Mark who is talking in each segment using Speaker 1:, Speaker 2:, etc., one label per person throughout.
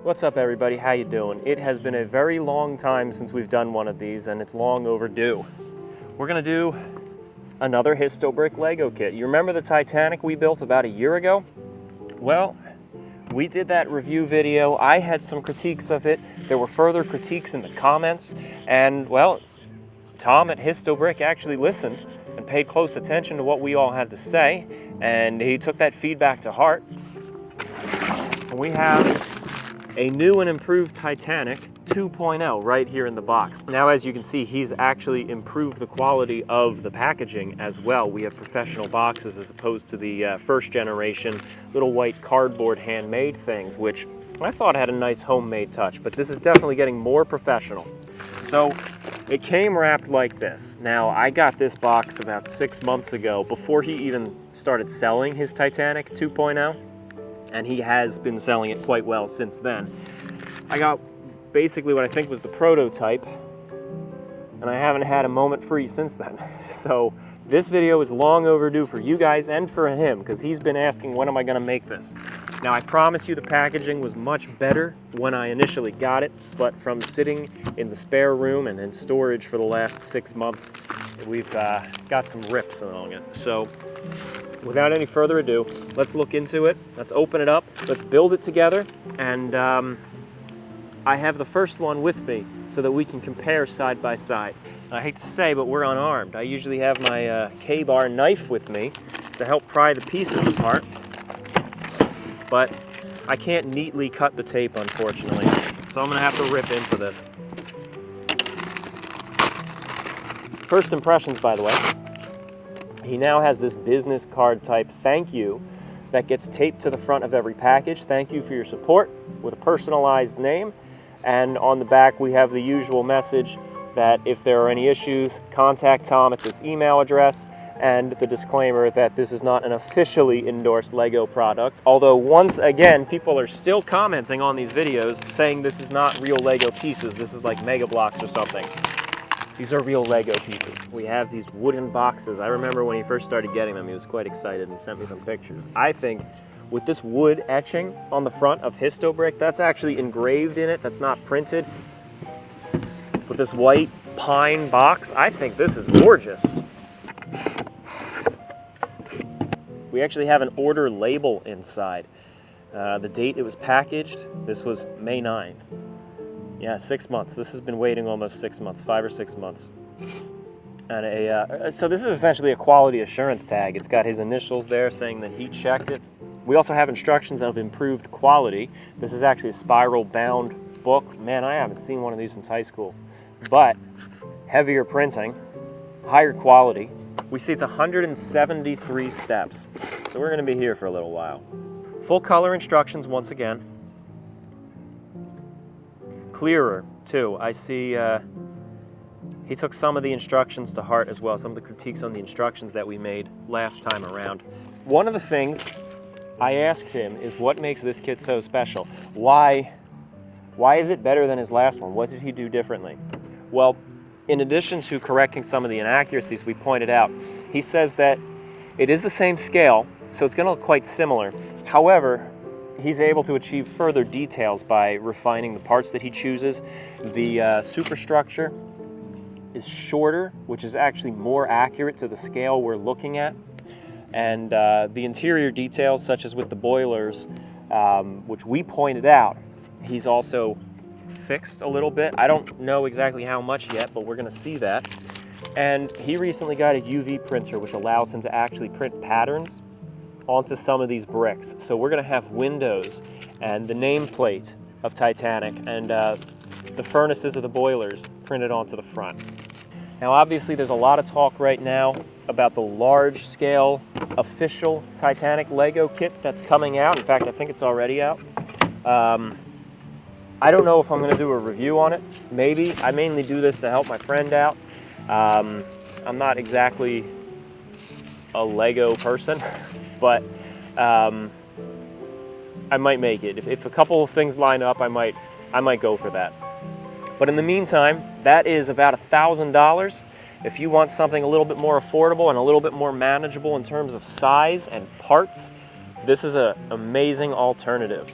Speaker 1: What's up everybody, how you doing? It has been a very long time since we've done one of these and it's long overdue. We're gonna do another Histobrick Lego kit. You remember the Titanic we built about a year ago? Well, we did that review video. I had some critiques of it. There were further critiques in the comments and well, Tom at Histobrick actually listened and paid close attention to what we all had to say, and he took that feedback to heart. And we have a new and improved Titanic 2.0 right here in the box. Now, as you can see, he's actually improved the quality of the packaging as well. We have professional boxes as opposed to the first generation little white cardboard handmade things, which I thought had a nice homemade touch, but this is definitely getting more professional. So it came wrapped like this. Now, I got this box about 6 months ago before he even started selling his Titanic 2.0. And he has been selling it quite well since then. I got basically what I think was the prototype, and I haven't had a moment free since then. So this video is long overdue for you guys and for him, because he's been asking, when am I gonna make this? Now, I promise you the packaging was much better when I initially got it, but from sitting in the spare room and in storage for the last 6 months, we've got some rips along it. So without any further ado, let's look into it. Let's open it up. Let's build it together. And I have the first one with me so that we can compare side by side. I hate to say, but we're unarmed. I usually have my K-bar knife with me to help pry the pieces apart, but I can't neatly cut the tape, unfortunately. So I'm gonna have to rip into this. First impressions, by the way. He now has this business card type thank you that gets taped to the front of every package. Thank you for your support, with a personalized name. And on the back we have the usual message that if there are any issues, contact Tom at this email address, and the disclaimer that this is not an officially endorsed Lego product. Although once again, people are still commenting on these videos saying this is not real Lego pieces, this is like Mega Blocks or something. These are real Lego pieces. We have these wooden boxes. I remember when he first started getting them, he was quite excited and sent me some pictures. I think with this wood etching on the front of Histobrick, that's actually engraved in it, that's not printed. With this white pine box, I think this is gorgeous. We actually have an order label inside. The date it was packaged, this was May 9th. Yeah, 6 months. This has been waiting almost 6 months, 5 or 6 months. And so this is essentially a quality assurance tag. It's got his initials there saying that he checked it. We also have instructions of improved quality. This is actually a spiral bound book. Man, I haven't seen one of these since high school. But heavier printing, higher quality. We see it's 173 steps. So we're gonna be here for a little while. Full color instructions once again. Clearer too. I see he took some of the instructions to heart as well, some of the critiques on the instructions that we made last time around. One of the things I asked him is what makes this kit so special? Why is it better than his last one? What did he do differently? Well, in addition to correcting some of the inaccuracies we pointed out, he says that it is the same scale, so it's gonna look quite similar. However, he's able to achieve further details by refining the parts that he chooses. The superstructure is shorter, which is actually more accurate to the scale we're looking at. And the interior details, such as with the boilers, which we pointed out, he's also fixed a little bit. I don't know exactly how much yet, but we're gonna see that. And he recently got a UV printer, which allows him to actually print patterns onto some of these bricks. So we're gonna have windows and the nameplate of Titanic and the furnaces of the boilers printed onto the front. Now obviously there's a lot of talk right now about the large scale official Titanic Lego kit that's coming out. In fact, I think it's already out. I don't know if I'm gonna do a review on it. Maybe. I mainly do this to help my friend out. I'm not exactly a Lego person, but I might make it. If a couple of things line up, I might go for that. But in the meantime, that is about $1,000. If you want something a little bit more affordable and a little bit more manageable in terms of size and parts, this is an amazing alternative.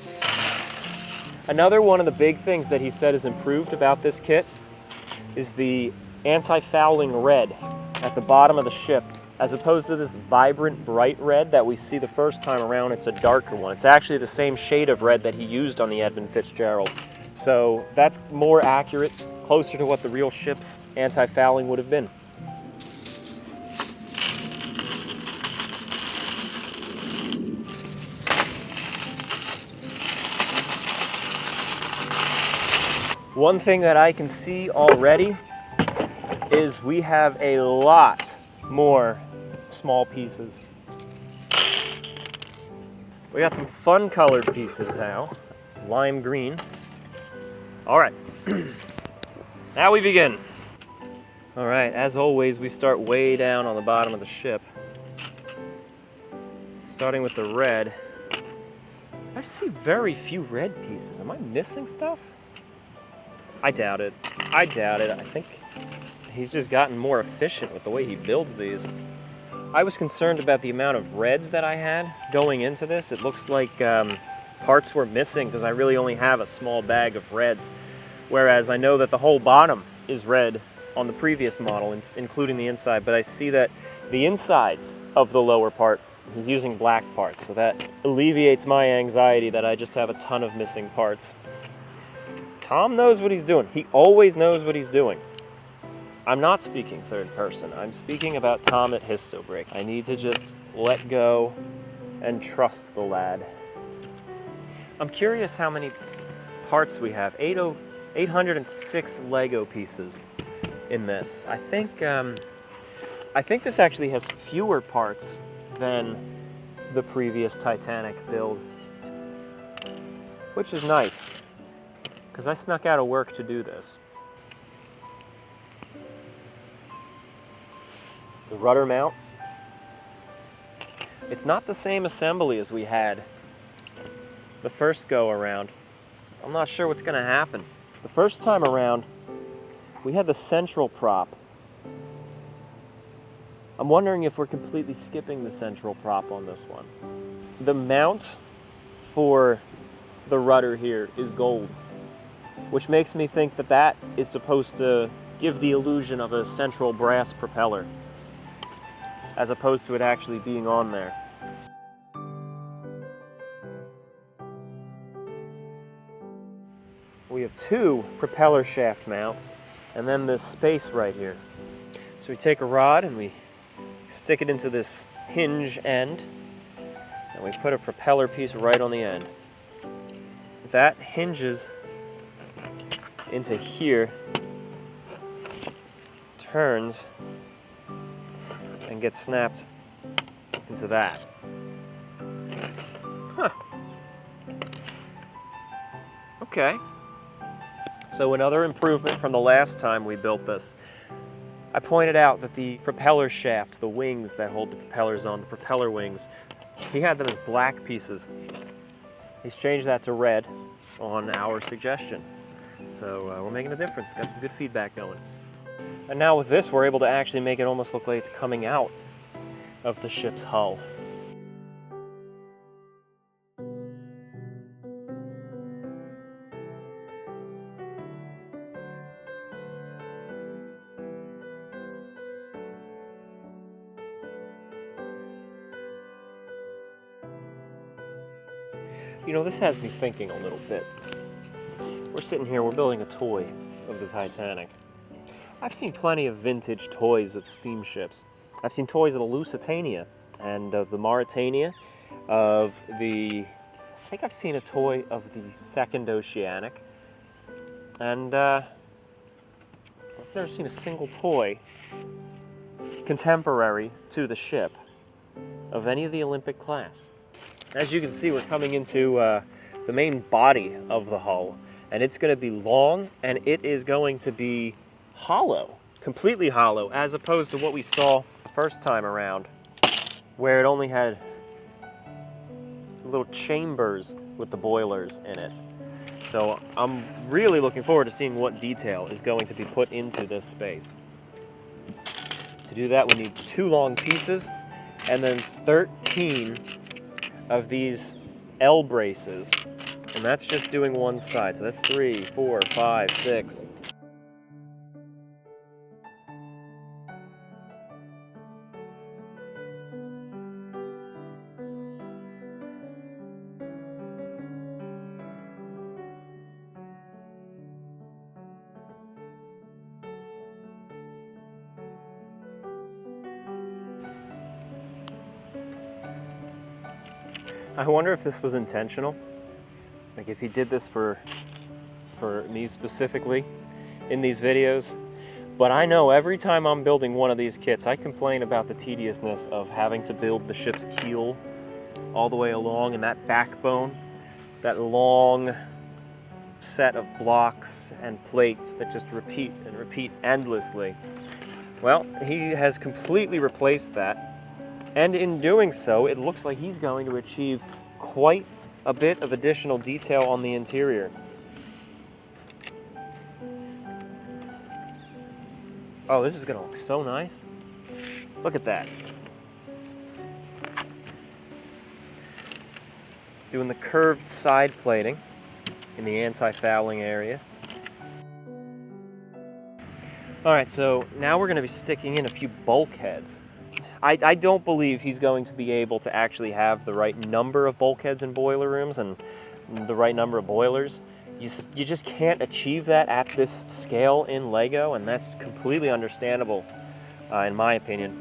Speaker 1: Another one of the big things that he said is improved about this kit is the anti-fouling red at the bottom of the ship. As opposed to this vibrant, bright red that we see the first time around, it's a darker one. It's actually the same shade of red that he used on the Edmund Fitzgerald. So that's more accurate, closer to what the real ship's anti-fouling would have been. One thing that I can see already is we have a lot more small pieces. We got some fun colored pieces now. Lime green. All right, now we begin. All right, as always, we start way down on the bottom of the ship. Starting with the red. I see very few red pieces. Am I missing stuff? I doubt it. I doubt it. I think he's just gotten more efficient with the way he builds these. I was concerned about the amount of reds that I had going into this. It looks like parts were missing because I really only have a small bag of reds. Whereas I know that the whole bottom is red on the previous model, including the inside. But I see that the insides of the lower part, he's using black parts. So that alleviates my anxiety that I just have a ton of missing parts. Tom knows what he's doing. He always knows what he's doing. I'm not speaking third person. I'm speaking about Tom at Histobrick. I need to just let go and trust the lad. I'm curious how many parts we have. 806 Lego pieces in this. I think this actually has fewer parts than the previous Titanic build, which is nice, because I snuck out of work to do this. The rudder mount. It's not the same assembly as we had the first go around. I'm not sure what's going to happen. The first time around, we had the central prop. I'm wondering if we're completely skipping the central prop on this one. The mount for the rudder here is gold, which makes me think that that is supposed to give the illusion of a central brass propeller, as opposed to it actually being on there. We have two propeller shaft mounts, and then this space right here. So we take a rod and we stick it into this hinge end, and we put a propeller piece right on the end. That hinges into here, turns, and gets snapped into that. Huh. Okay. So another improvement from the last time we built this. I pointed out that the propeller shafts, the wings that hold the propellers on, the propeller wings, he had them as black pieces. He's changed that to red on our suggestion. So we're making a difference. Got some good feedback going. And now with this, we're able to actually make it almost look like it's coming out of the ship's hull. You know, this has me thinking a little bit. We're sitting here, we're building a toy of the Titanic. I've seen plenty of vintage toys of steamships. I've seen toys of the Lusitania and of the Mauretania, of the... I think I've seen a toy of the Second Oceanic. And I've never seen a single toy contemporary to the ship of any of the Olympic class. As you can see, we're coming into the main body of the hull, and it's going to be long, and it is going to be hollow, completely hollow, as opposed to what we saw the first time around, where it only had little chambers with the boilers in it. So I'm really looking forward to seeing what detail is going to be put into this space. To do that, we need 2 long pieces, and then 13 of these L braces, and And that's just doing one side. So that's 3, 4, 5, 6. I wonder if this was intentional. Like if he did this for me specifically in these videos. But I know every time I'm building one of these kits, I complain about the tediousness of having to build the ship's keel all the way along, and that backbone, that long set of blocks and plates that just repeat and repeat endlessly. Well, he has completely replaced that. And in doing so, it looks like he's going to achieve quite a bit of additional detail on the interior. Oh, this is going to look so nice. Look at that. Doing the curved side plating in the anti-fouling area. All right, so now we're going to be sticking in a few bulkheads. I don't believe he's going to be able to actually have the right number of bulkheads in boiler rooms and the right number of boilers. You just can't achieve that at this scale in Lego, and that's completely understandable, in my opinion.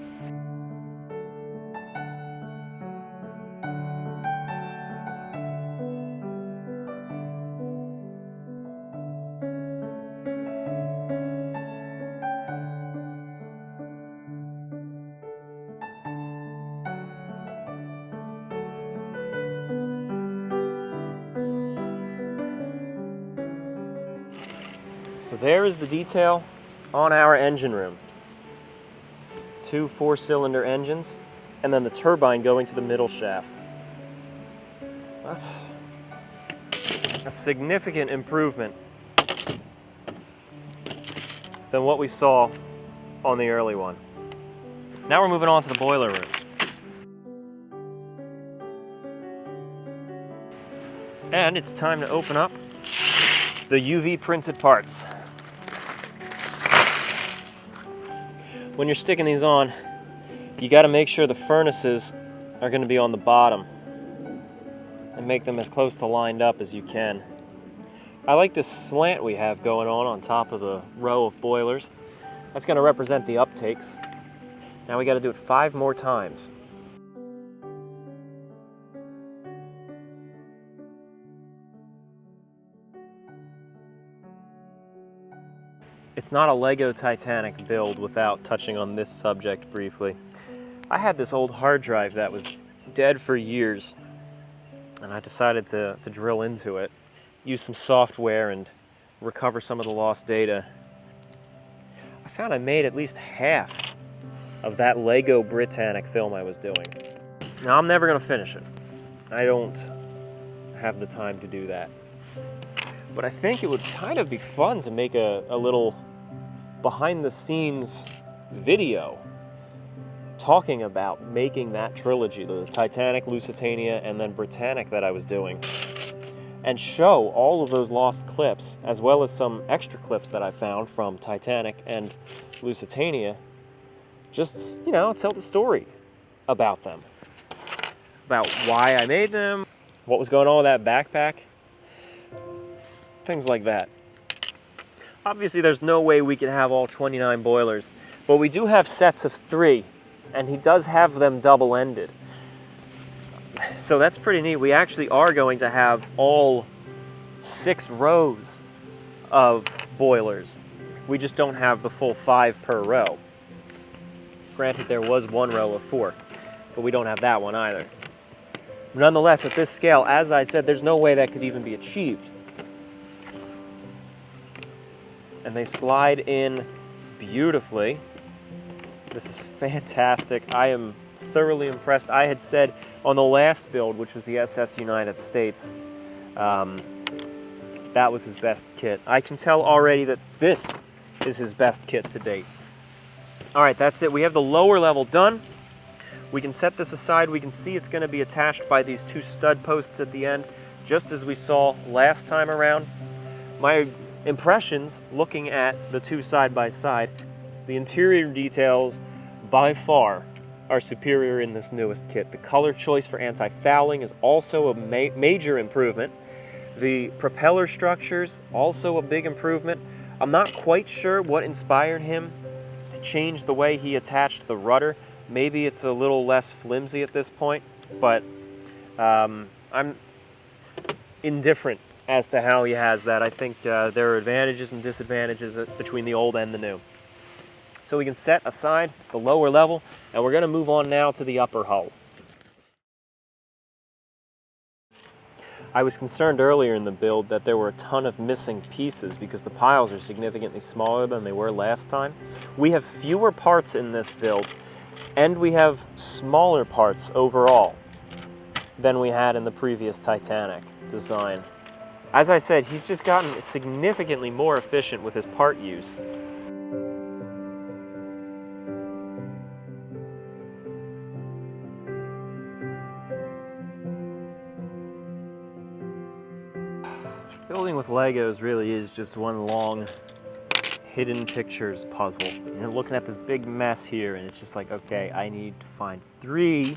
Speaker 1: So there is the detail on our engine room. 2 4-cylinder engines, and then the turbine going to the middle shaft. That's a significant improvement than what we saw on the early one. Now we're moving on to the boiler rooms. And it's time to open up the UV printed parts. When you're sticking these on, you got to make sure the furnaces are going to be on the bottom and make them as close to lined up as you can. I like this slant we have going on top of the row of boilers. That's going to represent the uptakes. Now we got to do it 5 more times. It's not a Lego Titanic build without touching on this subject briefly. I had this old hard drive that was dead for years, and I decided to drill into it, use some software, and recover some of the lost data. I found I made at least half of that Lego Britannic film I was doing. Now, I'm never going to finish it. I don't have the time to do that. But I think it would kind of be fun to make a little behind-the-scenes video talking about making that trilogy, the Titanic, Lusitania, and then Britannic that I was doing, and show all of those lost clips, as well as some extra clips that I found from Titanic and Lusitania. Just, tell the story about them, about why I made them, what was going on with that backpack, things like that. Obviously, there's no way we can have all 29 boilers, but we do have sets of 3, and he does have them double-ended. So that's pretty neat. We actually are going to have all 6 rows of boilers. We just don't have the full 5 per row. Granted, there was 1 row of 4, but we don't have that one either. Nonetheless, at this scale, as I said, there's no way that could even be achieved. And they slide in beautifully. This is fantastic. I am thoroughly impressed. I had said on the last build, which was the SS United States, that was his best kit. I can tell already that this is his best kit to date. All right, that's it. We have the lower level done. We can set this aside. We can see it's going to be attached by these 2 stud posts at the end. just as we saw last time around. My impressions, looking at the two side by side, the interior details by far are superior in this newest kit. The color choice for anti-fouling is also a major improvement. The propeller structures, also a big improvement. I'm not quite sure what inspired him to change the way he attached the rudder. Maybe it's a little less flimsy at this point, but I'm indifferent as to how he has that. I think there are advantages and disadvantages between the old and the new. So we can set aside the lower level, and we're going to move on now to the upper hull. I was concerned earlier in the build that there were a ton of missing pieces because the piles are significantly smaller than they were last time. We have fewer parts in this build, and we have smaller parts overall than we had in the previous Titanic design. As I said, he's just gotten significantly more efficient with his part use. Building with Legos really is just one long hidden pictures puzzle. You're looking at this big mess here, and it's just like, okay, I need to find 3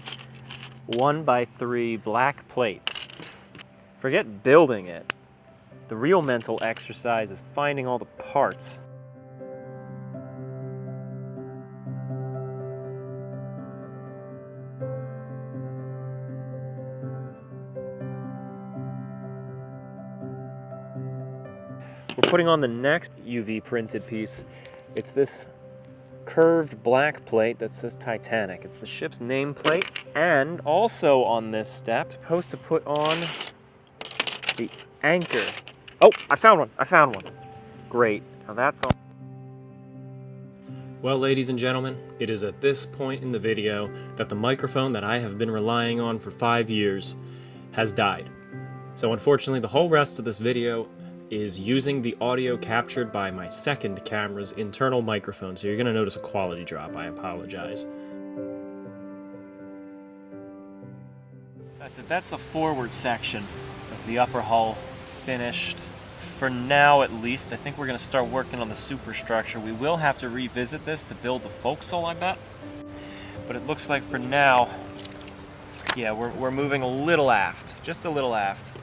Speaker 1: 1x3 black plates. Forget building it. The real mental exercise is finding all the parts. We're putting on the next UV printed piece. It's this curved black plate that says Titanic. It's the ship's nameplate, and also on this step, supposed to put on the anchor. Oh, I found one. Great, now that's all. Well, ladies and gentlemen, it is at this point in the video that the microphone that I have been relying on for 5 years has died. So unfortunately, the whole rest of this video is using the audio captured by my second camera's internal microphone, so you're going to notice a quality drop. I apologize. That's it. That's the forward section of the upper hull finished. For now, at least. I think we're going to start working on the superstructure. We will have to revisit this to build the forecastle, I bet. But it looks like for now, yeah, we're moving a little aft. Just a little aft.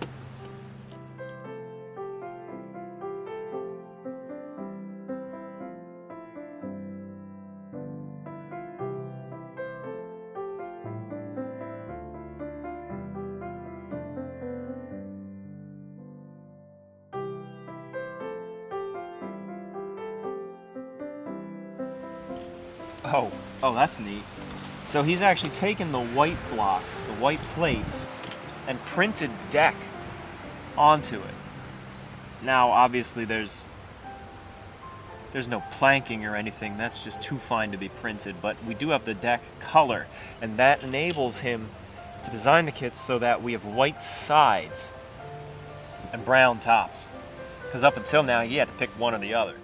Speaker 1: Oh, that's neat. So he's actually taken the white blocks, the white plates, and printed deck onto it. Now, obviously, there's no planking or anything. That's just too fine to be printed, but we do have the deck color, and that enables him to design the kits so that we have white sides and brown tops. Because up until now, he had to pick one or the other.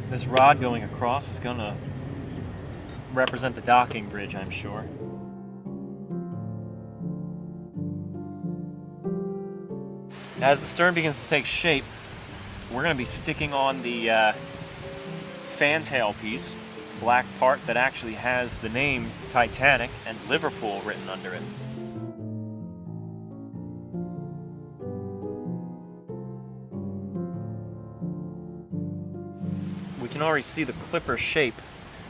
Speaker 1: This rod going across is going to represent the docking bridge, I'm sure. As the stern begins to take shape, we're going to be sticking on the fantail piece, black part that actually has the name Titanic and Liverpool written under it. We can already see the clipper shape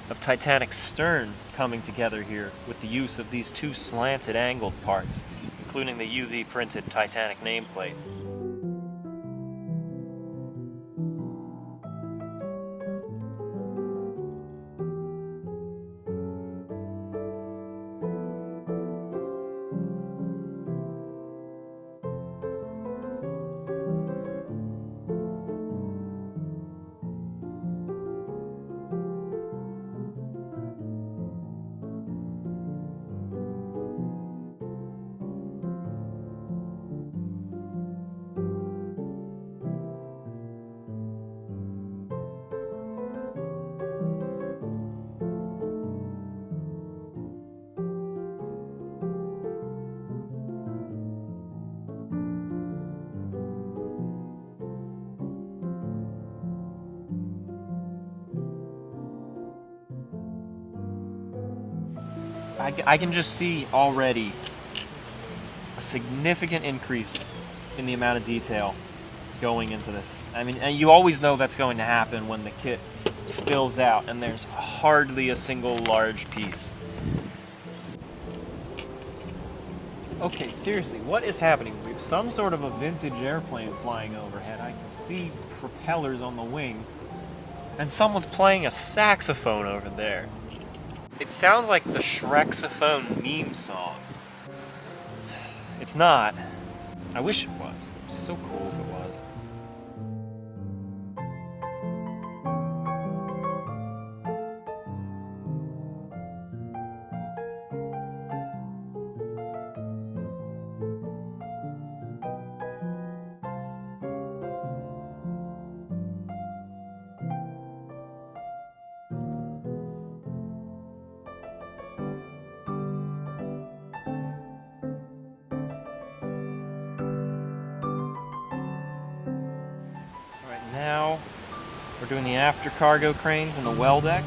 Speaker 1: of Titanic's stern coming together here with the use of these two slanted angled parts, including the UV printed Titanic nameplate. I can just see already a significant increase in the amount of detail going into this. I mean, and you always know that's going to happen when the kit spills out and there's hardly a single large piece. Okay, seriously, what is happening? We have some sort of a vintage airplane flying overhead. I can see propellers on the wings, and someone's playing a saxophone over there. It sounds like the Shrexophone meme song. It's not. I wish it was. It's so cool if it was. Now we're doing the after cargo cranes and the well deck.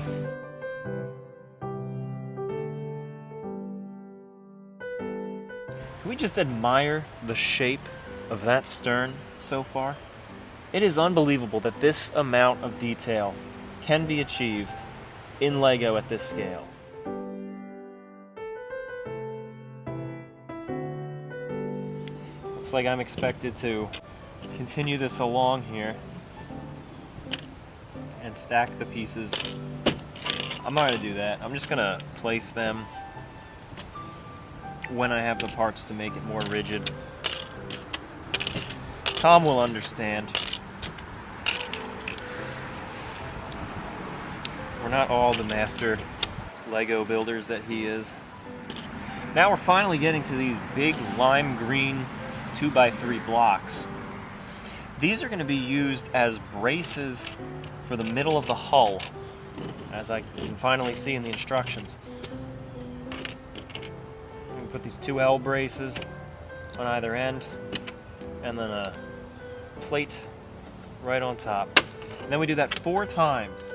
Speaker 1: Can we just admire the shape of that stern so far? It is unbelievable that this amount of detail can be achieved in Lego at this scale. Looks like I'm expected to continue this along here and stack the pieces. I'm not going to do that. I'm just going to place them when I have the parts to make it more rigid. Tom will understand. We're not all the master Lego builders that he is. Now we're finally getting to these big lime green 2x3 blocks. These are going to be used as braces for the middle of the hull, as I can finally see in the instructions. I'm going to put these two L braces on either end, and then a plate right on top. And then we do that 4 times.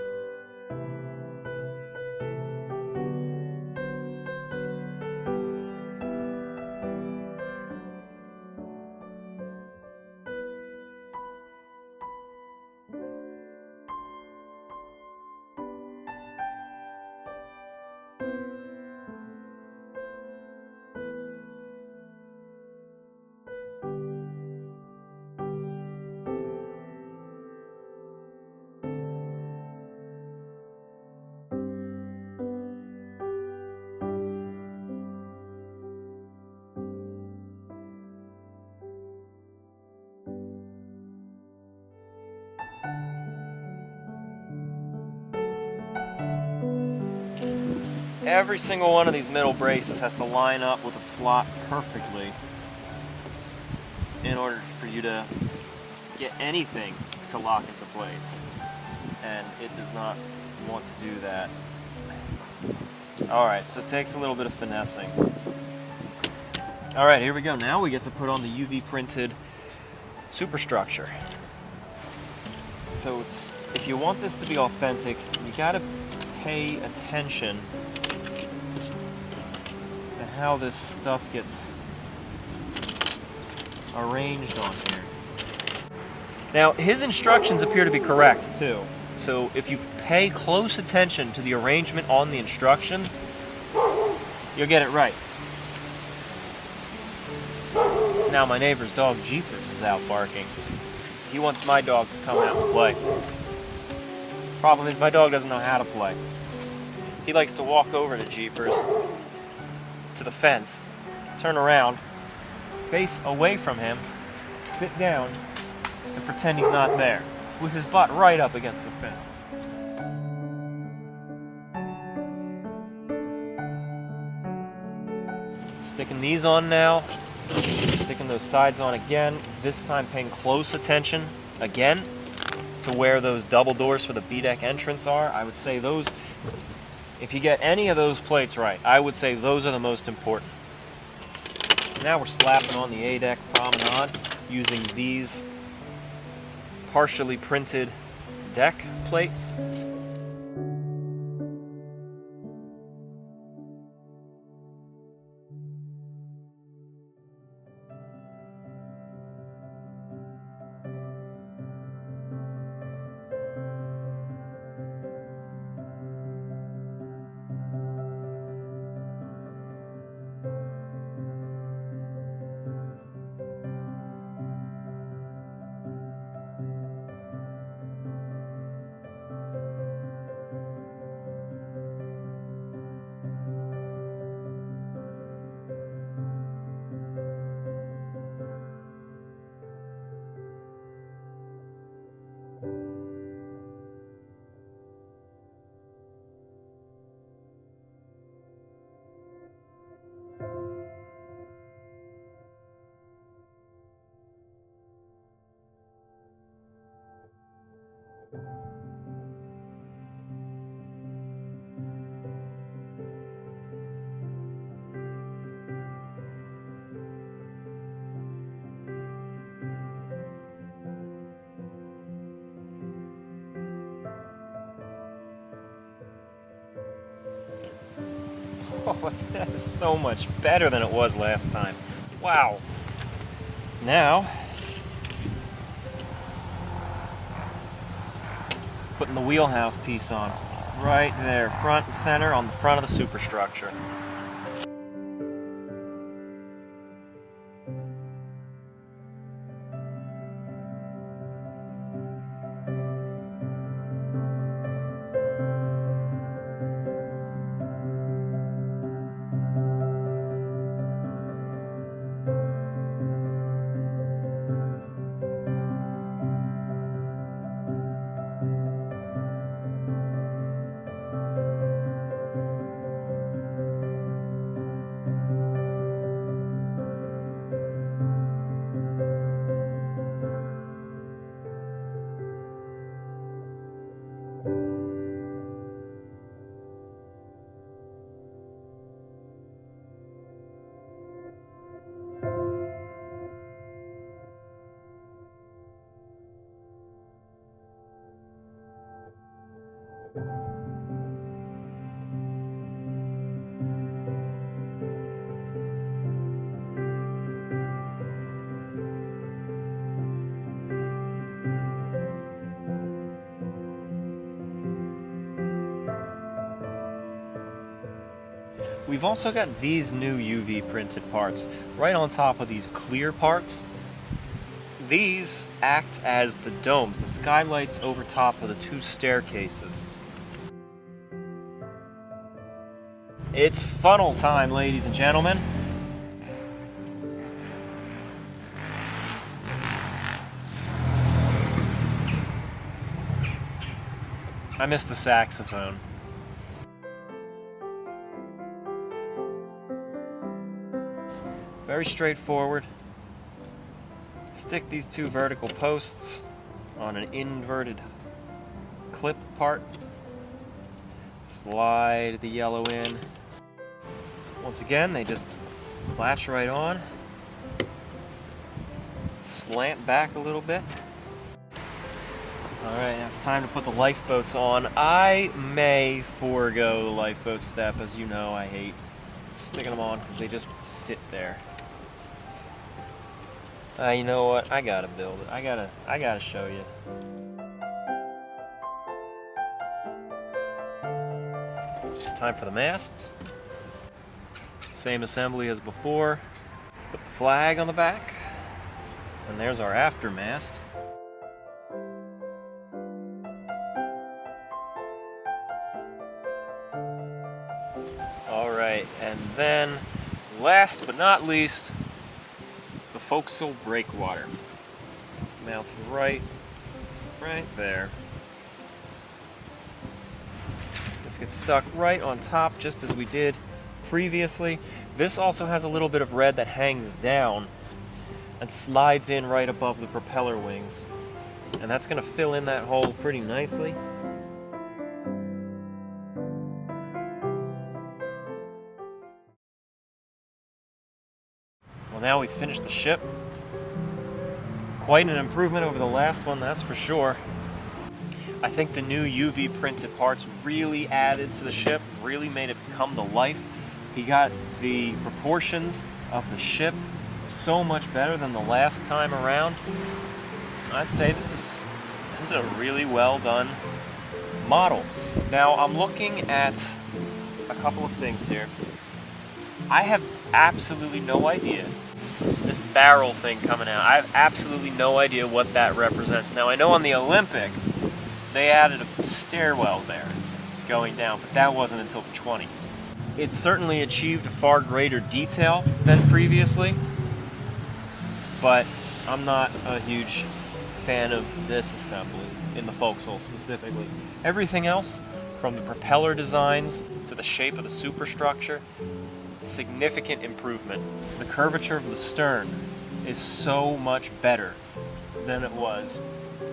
Speaker 1: Every single one of these middle braces has to line up with a slot perfectly in order for you to get anything to lock into place. And it does not want to do that. Alright, so it takes a little bit of finessing. Alright, here we go. Now we get to put on the UV printed superstructure. So it's, if you want this to be authentic, you gotta pay attention to how this stuff gets arranged on here. Now, his instructions appear to be correct, too. So if you pay close attention to the arrangement on the instructions, you'll get it right. Now my neighbor's dog Jeepers is out barking. He wants my dog to come out and play. Problem is my dog doesn't know how to play. He likes to walk over to Jeepers, to the fence, turn around, face away from him, sit down, and pretend he's not there, with his butt right up against the fence. Sticking these on now, sticking those sides on again, this time paying close attention again to where those double doors for the B-deck entrance are. I would say those, if you get any of those plates right, I would say those are the most important. Now we're slapping on the A-deck promenade using these partially printed deck plates. Oh, that is so much better than it was last time. Wow. Now, putting the wheelhouse piece on. Right there, front and center on the front of the superstructure. We've also got these new UV printed parts right on top of these clear parts. These act as the domes, the skylights over top of the two staircases. It's funnel time, ladies and gentlemen. I missed the saxophone. Very straightforward. Stick these two vertical posts on an inverted clip part. Slide the yellow in. Once again, they just latch right on. Slant back a little bit. Alright, now it's time to put the lifeboats on. I may forego the lifeboat step, as you know I hate sticking them on because they just sit there. You know what? I gotta build it. I gotta show you. time for the masts. Same assembly as before. Put the flag on the back. And there's our aftermast. Alright, and then last but not least, the forecastle breakwater. Mounted right there. This gets stuck right on top just as we did previously. This also has a little bit of red that hangs down and slides in right above the propeller wings. And that's going to fill in that hole pretty nicely. Well, now we've finished the ship. Quite an improvement over the last one, that's for sure. I think the new UV printed parts really added to the ship, really made it come to life. He got the proportions of the ship so much better than the last time around. I'd say this is a really well done model. Now I'm looking at a couple of things here. I have absolutely no idea. This barrel thing coming out, I have absolutely no idea what that represents. Now I know on the Olympic they added a stairwell there going down, but that wasn't until the 20s. It certainly achieved a far greater detail than previously, but I'm not a huge fan of this assembly in the forecastle specifically. Everything else, from the propeller designs to the shape of the superstructure, significant improvement. The curvature of the stern is so much better than it was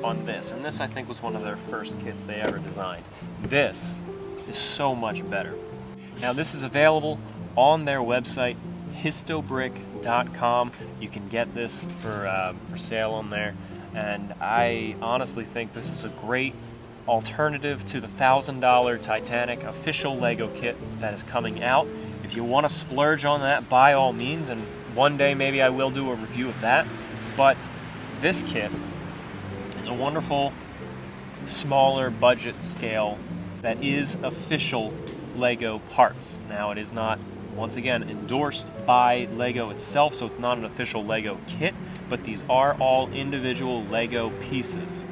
Speaker 1: on this, and this I think was one of their first kits they ever designed. This is so much better. Now this is available on their website, Histobrick.com. You can get this for sale on there, and I honestly think this is a great alternative to the $1,000 Titanic official Lego kit that is coming out. If you want to splurge on that, by all means, and one day maybe I will do a review of that, but this kit is a wonderful, smaller budget scale that is official Lego parts. Now it is not, once again, endorsed by Lego itself, so it's not an official Lego kit, but these are all individual Lego pieces.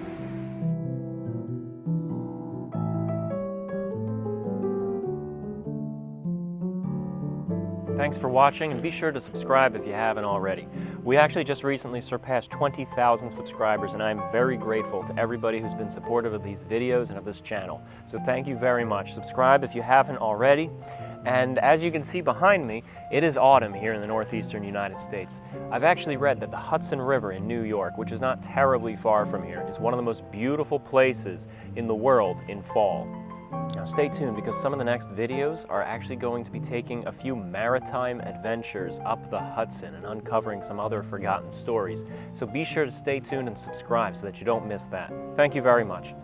Speaker 1: Thanks for watching, and be sure to subscribe if you haven't already. We actually just recently surpassed 20,000 subscribers, and I'm very grateful to everybody who's been supportive of these videos and of this channel. So thank you very much. Subscribe if you haven't already. And as you can see behind me, it is autumn here in the northeastern United States. I've actually read that the Hudson River in New York, which is not terribly far from here, is one of the most beautiful places in the world in fall. Now stay tuned, because some of the next videos are actually going to be taking a few maritime adventures up the Hudson and uncovering some other forgotten stories. So be sure to stay tuned and subscribe so that you don't miss that. Thank you very much.